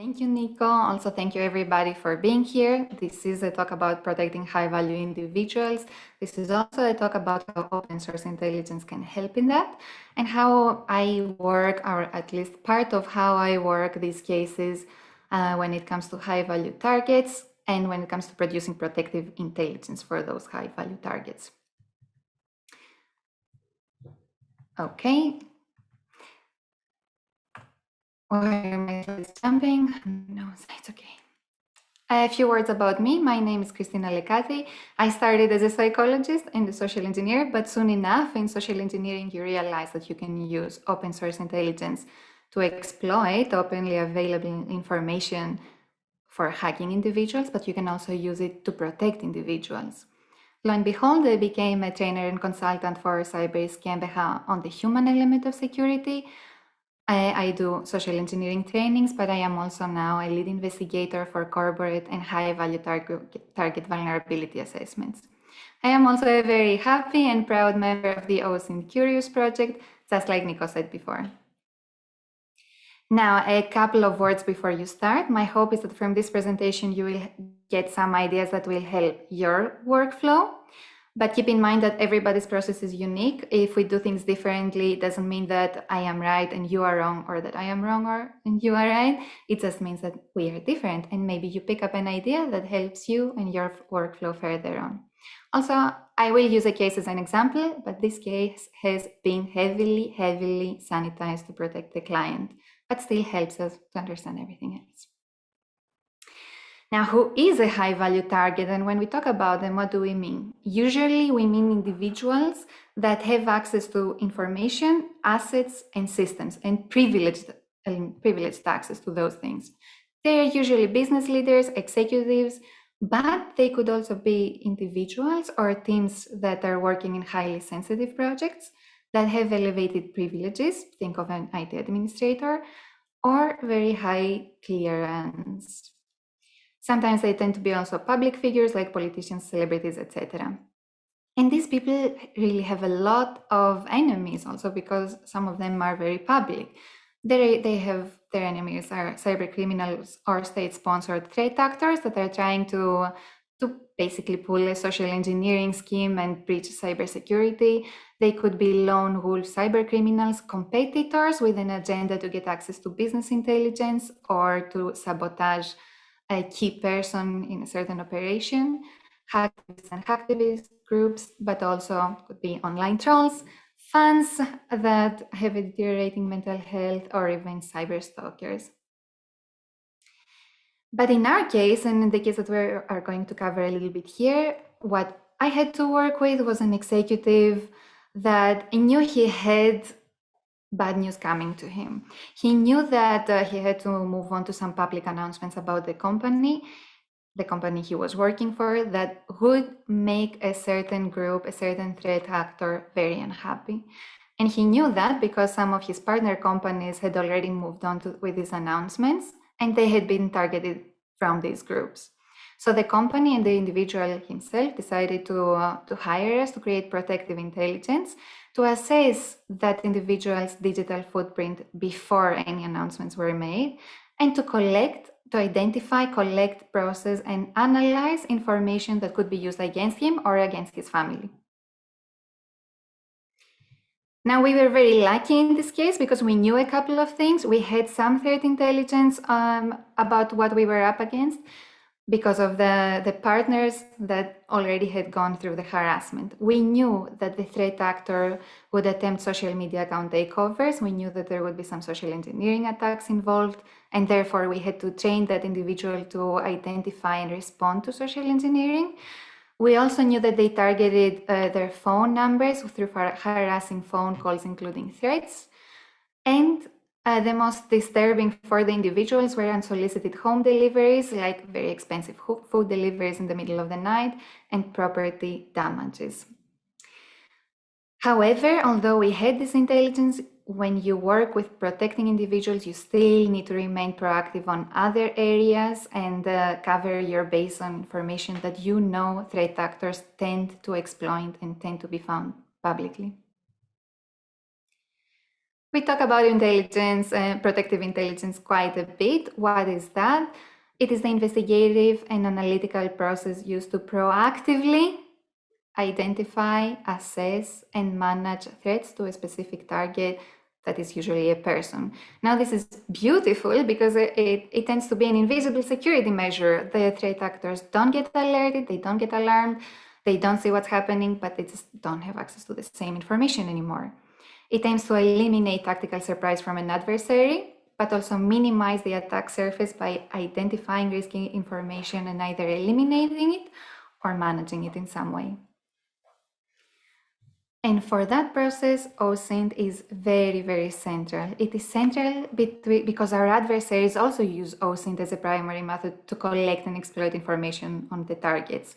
Thank you, Nico. Also, thank you everybody for being here. This is a talk about protecting high-value individuals. This is also a talk about how open source intelligence can help in that, and how I work, or at least part of how I work these cases when it comes to high-value targets and when it comes to producing protective intelligence for those high-value targets. Okay. Why are my slides jumping? No, it's okay. A few words about me. My name is Christina Lecati. I started as a psychologist and a social engineer, but soon enough in social engineering, you realize that you can use open source intelligence to exploit openly available information for hacking individuals, but you can also use it to protect individuals. Lo and behold, I became a trainer and consultant for cyber scam on the human element of security. I do social engineering trainings, but I am also now a lead investigator for corporate and high-value target vulnerability assessments. I am also a very happy and proud member of the OSINT Curious project, just like Nico said before. Now, a couple of words before you start. My hope is that from this presentation, you will get some ideas that will help your workflow. But keep in mind that everybody's process is unique. If we do things differently, it doesn't mean that I am right and you are wrong, or that I am wrong and you are right. It just means that we are different, and maybe you pick up an idea that helps you and your workflow further on. Also, I will use a case as an example, but this case has been heavily sanitized to protect the client, but still helps us to understand everything else. Now, who is a high-value target? And when we talk about them, what do we mean? Usually, we mean individuals that have access to information, assets, and systems, and privileged access to those things. They're usually business leaders, executives, but they could also be individuals or teams that are working in highly sensitive projects that have elevated privileges. Think of an IT administrator, or very high clearance. Sometimes they tend to be also public figures like politicians, celebrities, etc. And these people really have a lot of enemies also, because some of them are very public. They have their enemies are cyber criminals or state-sponsored threat actors that are trying to basically pull a social engineering scheme and breach cybersecurity. They could be lone wolf cyber criminals, competitors with an agenda to get access to business intelligence or to sabotage a key person in a certain operation, hacktivists and hacktivist groups, but also could be online trolls, fans that have a deteriorating mental health, or even cyber stalkers. But in our case, and in the case that we are going to cover a little bit here, what I had to work with was an executive that knew he had bad news coming to him. He knew that he had to move on to some public announcements about the company he was working for, that would make a certain group, a certain threat actor, very unhappy. And he knew that because some of his partner companies had already moved on with these announcements, and they had been targeted from these groups. So the company and the individual himself decided to hire us to create protective intelligence to assess that individual's digital footprint before any announcements were made, and to identify, collect, process, and analyze information that could be used against him or against his family. Now, we were very lucky in this case because we knew a couple of things. We had some threat intelligence about what we were up against, because of the partners that already had gone through the harassment. We knew that the threat actor would attempt social media account takeovers. We knew that there would be some social engineering attacks involved, and therefore we had to train that individual to identify and respond to social engineering. We also knew that they targeted their phone numbers through harassing phone calls, including threats. And the most disturbing for the individuals were unsolicited home deliveries, like very expensive food deliveries in the middle of the night, and property damages. However, although we had this intelligence, when you work with protecting individuals, you still need to remain proactive on other areas and cover your base on information that you know threat actors tend to exploit and tend to be found publicly. We talk about intelligence, protective intelligence quite a bit. What is that? It is the investigative and analytical process used to proactively identify, assess, and manage threats to a specific target that is usually a person. Now, this is beautiful because it tends to be an invisible security measure. The threat actors don't get alerted, they don't get alarmed, they don't see what's happening, but they just don't have access to the same information anymore. It aims to eliminate tactical surprise from an adversary, but also minimize the attack surface by identifying risky information and either eliminating it or managing it in some way. And for that process, OSINT is very, very central. It is central because our adversaries also use OSINT as a primary method to collect and exploit information on the targets.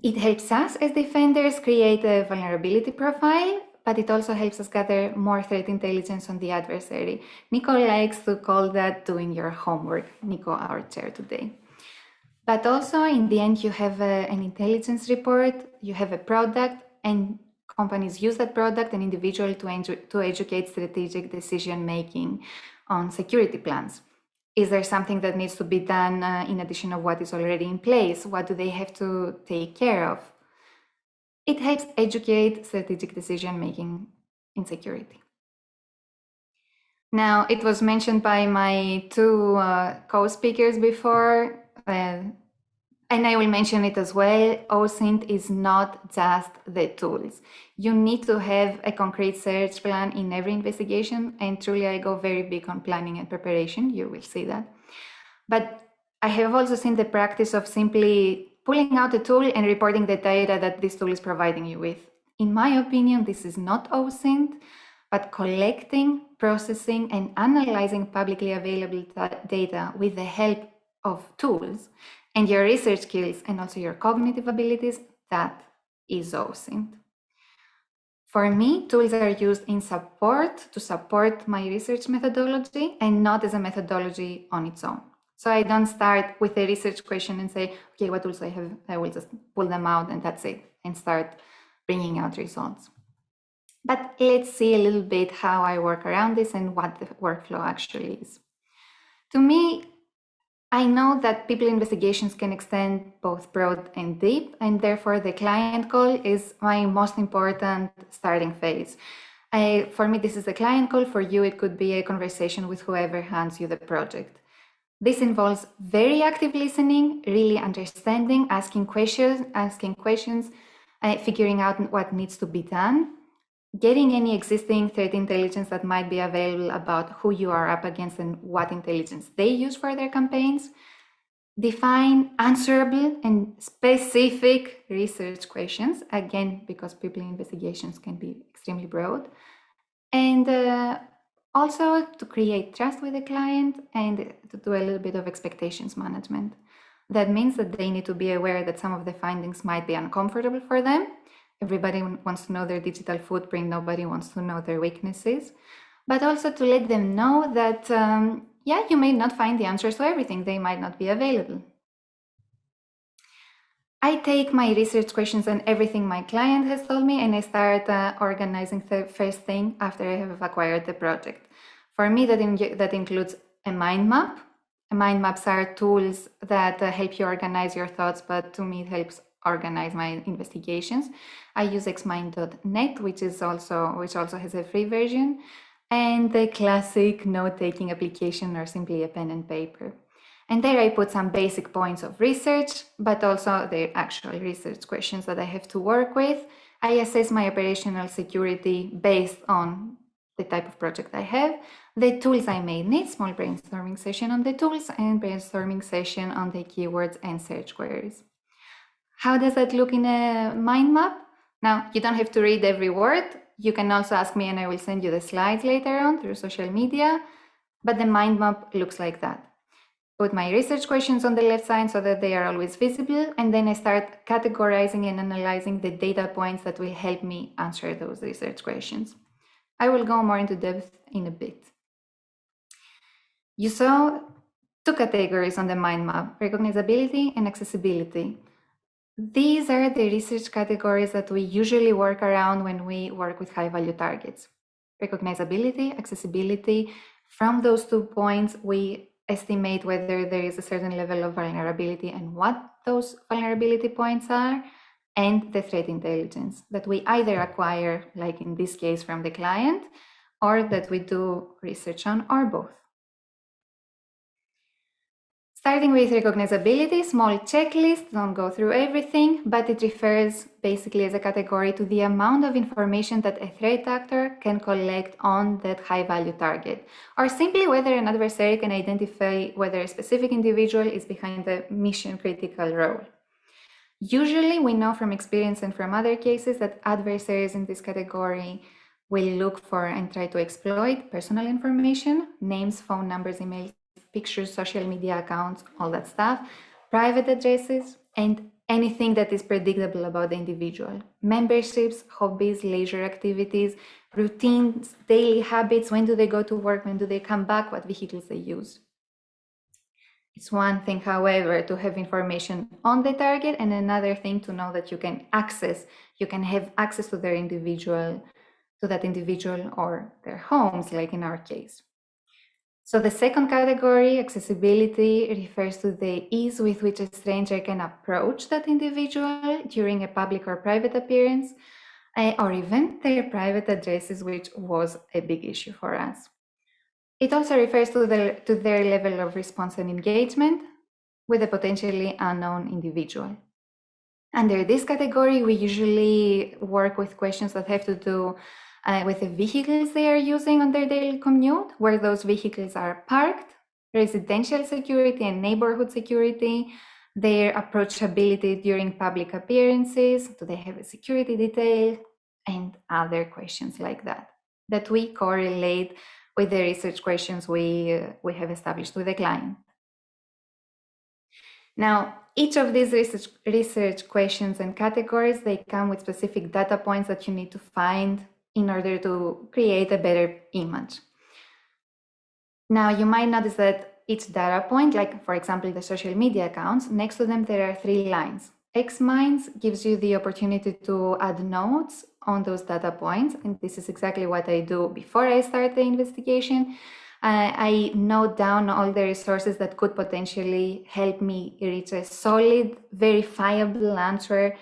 It helps us as defenders create a vulnerability profile, but it also helps us gather more threat intelligence on the adversary. Nico likes to call that doing your homework. Nico, our chair today. But also, in the end, you have an intelligence report, you have a product, and companies use that product and individual to educate strategic decision-making on security plans. Is there something that needs to be done in addition to what is already in place? What do they have to take care of? It helps educate strategic decision-making in security. Now, it was mentioned by my two co-speakers before, and I will mention it as well. OSINT is not just the tools. You need to have a concrete search plan in every investigation, and truly I go very big on planning and preparation. You will see that. But I have also seen the practice of simply pulling out a tool and reporting the data that this tool is providing you with. In my opinion, this is not OSINT, but collecting, processing, and analyzing publicly available data with the help of tools and your research skills and also your cognitive abilities, that is OSINT. For me, tools are used in support to support my research methodology and not as a methodology on its own. So I don't start with a research question and say, okay, what tools I have? I will just pull them out and that's it, and start bringing out results. But let's see a little bit how I work around this and what the workflow actually is. To me, I know that people investigations can extend both broad and deep, and therefore the client call is my most important starting phase. For me, this is the client call. For you, it could be a conversation with whoever hands you the project. This involves very active listening, really understanding, asking questions, figuring out what needs to be done, getting any existing threat intelligence that might be available about who you are up against and what intelligence they use for their campaigns, define answerable and specific research questions, again, because people investigations can be extremely broad, and also to create trust with the client and to do a little bit of expectations management. That means that they need to be aware that some of the findings might be uncomfortable for them. Everybody wants to know their digital footprint. Nobody wants to know their weaknesses. But also to let them know that, yeah, you may not find the answers to everything. They might not be available. I take my research questions and everything my client has told me, and I start organizing the first thing after I have acquired the project. For me, that includes a mind map. Mind maps are tools that help you organize your thoughts, but to me, it helps organize my investigations. I use xmind.net, which also has a free version, and the classic note-taking application or simply a pen and paper. And there I put some basic points of research, but also the actual research questions that I have to work with. I assess my operational security based on the type of project I have, the tools I may need, small brainstorming session on the tools, and brainstorming session on the keywords and search queries. How does that look in a mind map? Now, you don't have to read every word. You can also ask me and I will send you the slides later on through social media, but the mind map looks like that. Put my research questions on the left side so that they are always visible, and then I start categorizing and analyzing the data points that will help me answer those research questions. I will go more into depth in a bit. You saw two categories on the mind map, recognizability and accessibility. These are the research categories that we usually work around when we work with high-value targets. recognizability, accessibility. From those 2 points, we estimate whether there is a certain level of vulnerability and what those vulnerability points are, and the threat intelligence that we either acquire, like in this case from the client, or that we do research on, or both. Starting with recognizability, small checklist, don't go through everything, but it refers basically as a category to the amount of information that a threat actor can collect on that high value target, or simply whether an adversary can identify whether a specific individual is behind a mission critical role. Usually we know from experience and from other cases that adversaries in this category will look for and try to exploit personal information, names, phone numbers, emails, pictures, social media accounts, all that stuff, private addresses, and anything that is predictable about the individual. Memberships, hobbies, leisure activities, routines, daily habits, when do they go to work, when do they come back, what vehicles they use. It's one thing, however, to have information on the target, and another thing to know that you can have access to that individual or their homes, like in our case. So the second category, accessibility, refers to the ease with which a stranger can approach that individual during a public or private appearance, or even their private addresses, which was a big issue for us. It also refers to their level of response and engagement with a potentially unknown individual. Under this category, we usually work with questions that have to do with the vehicles they are using on their daily commute, where those vehicles are parked, residential security and neighborhood security, their approachability during public appearances, do they have a security detail, and other questions like that we correlate with the research questions we have established with the client. Now, each of these research questions and categories, they come with specific data points that you need to find in order to create a better image. Now, you might notice that each data point, like for example, the social media accounts, next to them there are 3 lines. Xminds gives you the opportunity to add notes on those data points, and this is exactly what I do before I start the investigation. I note down all the resources that could potentially help me reach a solid, verifiable answer,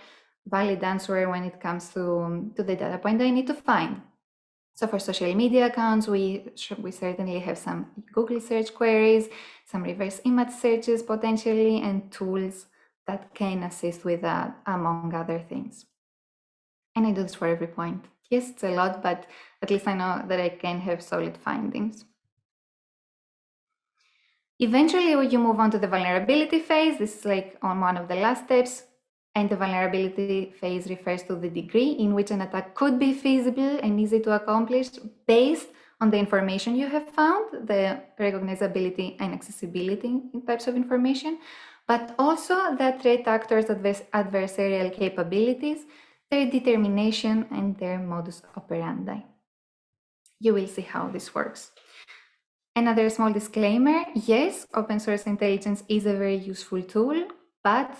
valid answer when it comes to the data point I need to find. So for social media accounts, we certainly have some Google search queries, some reverse image searches potentially, and tools that can assist with that, among other things. And I do this for every point. Yes, it's a lot, but at least I know that I can have solid findings. Eventually, when you move on to the vulnerability phase, this is like on one of the last steps, and the vulnerability phase refers to the degree in which an attack could be feasible and easy to accomplish based on the information you have found, the recognizability and accessibility types of information, but also the threat actors' adversarial capabilities, their determination, and their modus operandi. You will see how this works. Another small disclaimer, yes, open source intelligence is a very useful tool, but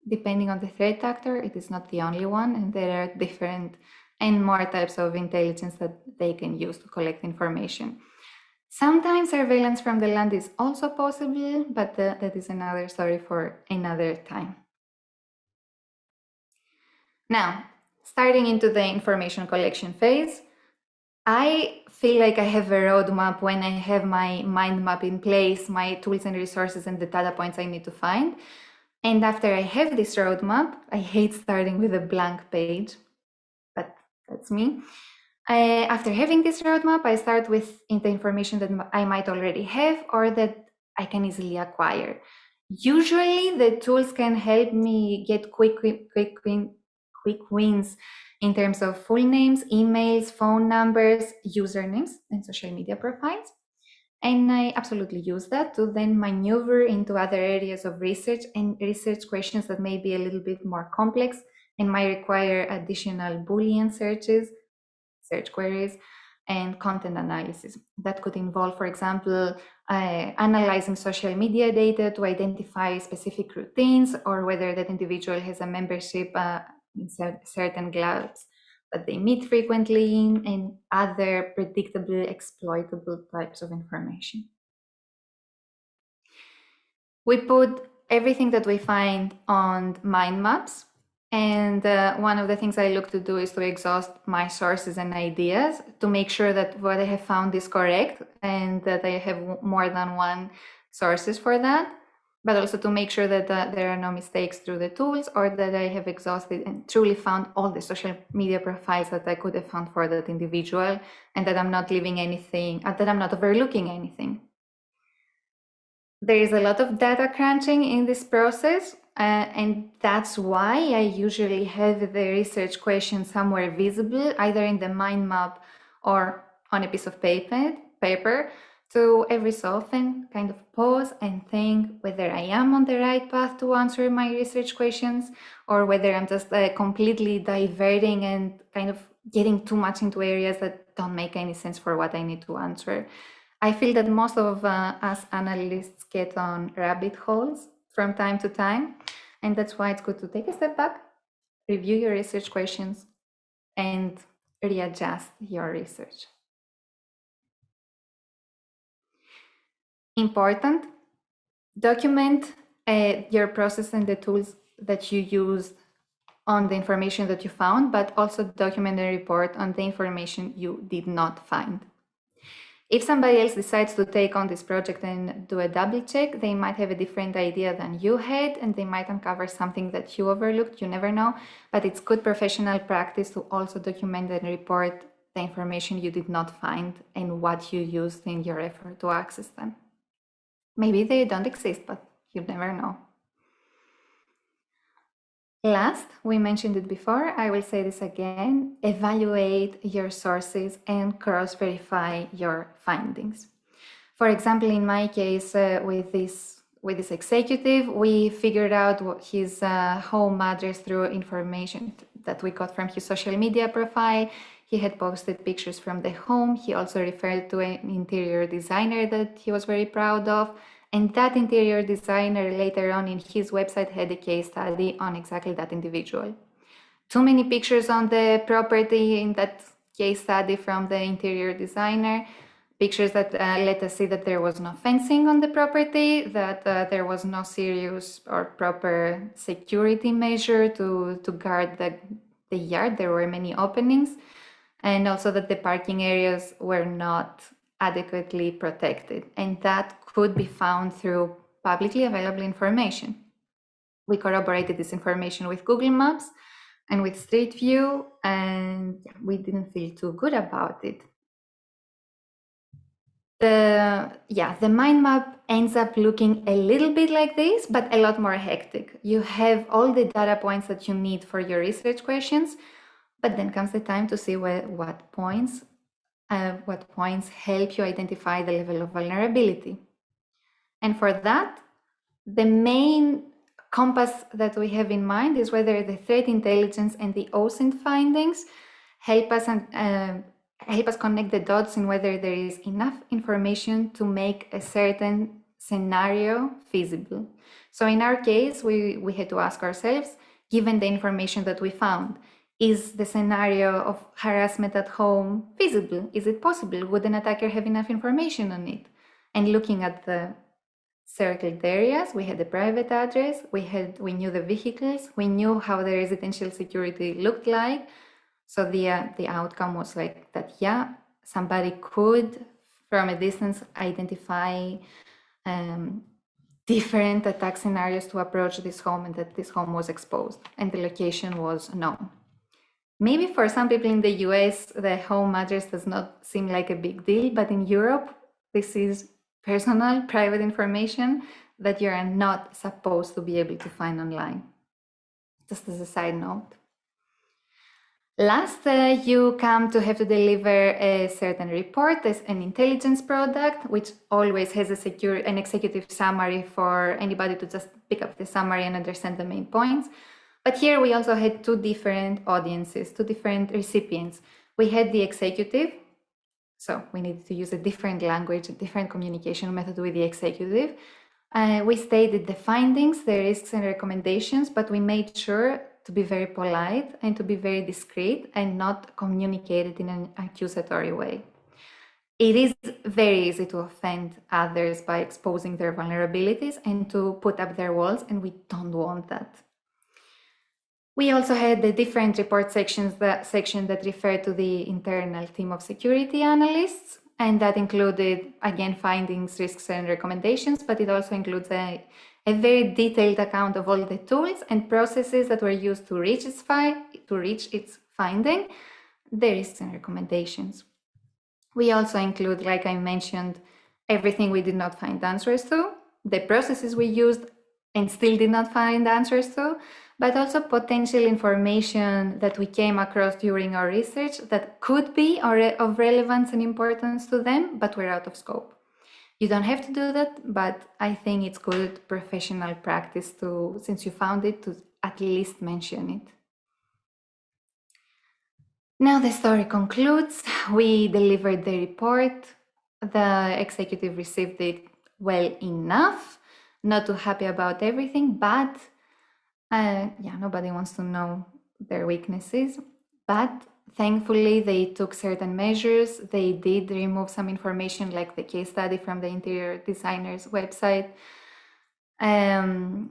depending on the threat actor, it is not the only one, and there are different and more types of intelligence that they can use to collect information. Sometimes surveillance from the land is also possible, but that is another story for another time. Now, starting into the information collection phase, I feel like I have a roadmap when I have my mind map in place, my tools and resources and the data points I need to find. And after I have this roadmap, I hate starting with a blank page, but that's me. After having this roadmap, I start with the information that I might already have or that I can easily acquire. Usually the tools can help me get quick wins in terms of full names, emails, phone numbers, usernames, and social media profiles. And I absolutely use that to then maneuver into other areas of research and research questions that may be a little bit more complex and might require additional Boolean searches, search queries, and content analysis. That could involve, for example, analyzing social media data to identify specific routines or whether that individual has a membership in certain clubs that they meet frequently, and other predictable, exploitable types of information. We put everything that we find on mind maps. And one of the things I look to do is to exhaust my sources and ideas to make sure that what I have found is correct and that I have more than one sources for that, but also to make sure that there are no mistakes through the tools, or that I have exhausted and truly found all the social media profiles that I could have found for that individual, and that I'm not leaving anything, that I'm not overlooking anything. There is a lot of data crunching in this process, and that's why I usually have the research question somewhere visible, either in the mind map or on a piece of paper, to every so often kind of pause and think whether I am on the right path to answer my research questions, or whether I'm just completely diverting and kind of getting too much into areas that don't make any sense for what I need to answer. I feel that most of us analysts get on rabbit holes from time to time, and that's why it's good to take a step back, review your research questions, and readjust your research. Important, document your process and the tools that you used on the information that you found, but also document and report on the information you did not find. If somebody else decides to take on this project and do a double check, they might have a different idea than you had, and they might uncover something that you overlooked. You never know, but it's good professional practice to also document and report the information you did not find and what you used in your effort to access them. Maybe they don't exist, but you never know. Last, we mentioned it before, I will say this again, evaluate your sources and cross-verify your findings. For example, in my case, with this executive, we figured out what his home address through information that we got from his social media profile. He had posted pictures from the home. He also referred to an interior designer that he was very proud of. And that interior designer later on in his website had a case study on exactly that individual. Too many pictures on the property in that case study from the interior designer, pictures that let us see that there was no fencing on the property, that there was no serious or proper security measure to guard the yard. There were many openings, and also that the parking areas were not adequately protected, and that could be found through publicly available information. We corroborated this information with Google Maps and with Street View, and we didn't feel too good about it. The mind map ends up looking a little bit like this, but a lot more hectic. You have all the data points that you need for your research questions, but then comes the time to see what points help you identify the level of vulnerability. And for that, the main compass that we have in mind is whether the threat intelligence and the OSINT findings help us connect the dots in whether there is enough information to make a certain scenario feasible. So in our case, we had to ask ourselves, given the information that we found, is the scenario of harassment at home feasible? Is it possible? Would an attacker have enough information on it? And looking at the circled areas, we had the private address, we knew the vehicles, we knew how the residential security looked like. So the outcome was like that, yeah, somebody could, from a distance, identify different attack scenarios to approach this home, and that this home was exposed and the location was known. Maybe for some people in the US, the home address does not seem like a big deal, but in Europe, this is personal, private information that you are not supposed to be able to find online. Just as a side note. Last, you come to have to deliver a certain report as an intelligence product, which always has an executive summary for anybody to just pick up the summary and understand the main points. But here we also had two different audiences, two different recipients. We had the executive, so we needed to use a different language, a different communication method with the executive. We stated the findings, the risks and recommendations, but we made sure to be very polite and to be very discreet and not communicate it in an accusatory way. It is very easy to offend others by exposing their vulnerabilities and to put up their walls, and we don't want that. We also had the different report sections, the section that referred to the internal team of security analysts, and that included, again, findings, risks, and recommendations, but it also includes a very detailed account of all the tools and processes that were used to reach its finding, the risks and recommendations. We also include, like I mentioned, everything we did not find answers to, the processes we used and still did not find answers to, but also potential information that we came across during our research that could be of relevance and importance to them, but were out of scope. You don't have to do that, but I think it's good professional practice to, since you found it, to at least mention it. Now the story concludes. We delivered the report. The executive received it well enough, not too happy about everything, but nobody wants to know their weaknesses. But thankfully, they took certain measures. They did remove some information, like the case study from the interior designer's website. And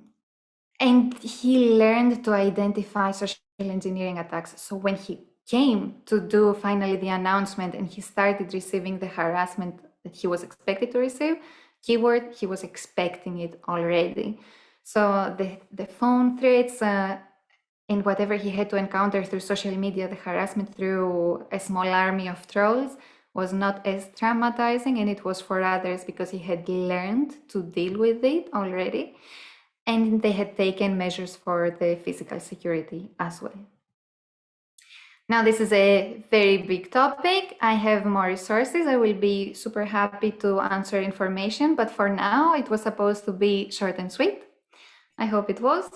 he learned to identify social engineering attacks. So when he came to do finally the announcement and he started receiving the harassment that he was expected to receive, keyword, he was expecting it already. So the phone threats and whatever he had to encounter through social media, the harassment through a small army of trolls, was not as traumatizing, and it was for others because he had learned to deal with it already, and they had taken measures for the physical security as well. Now, this is a very big topic. I have more resources. I will be super happy to answer information, but for now, it was supposed to be short and sweet. I hope it was.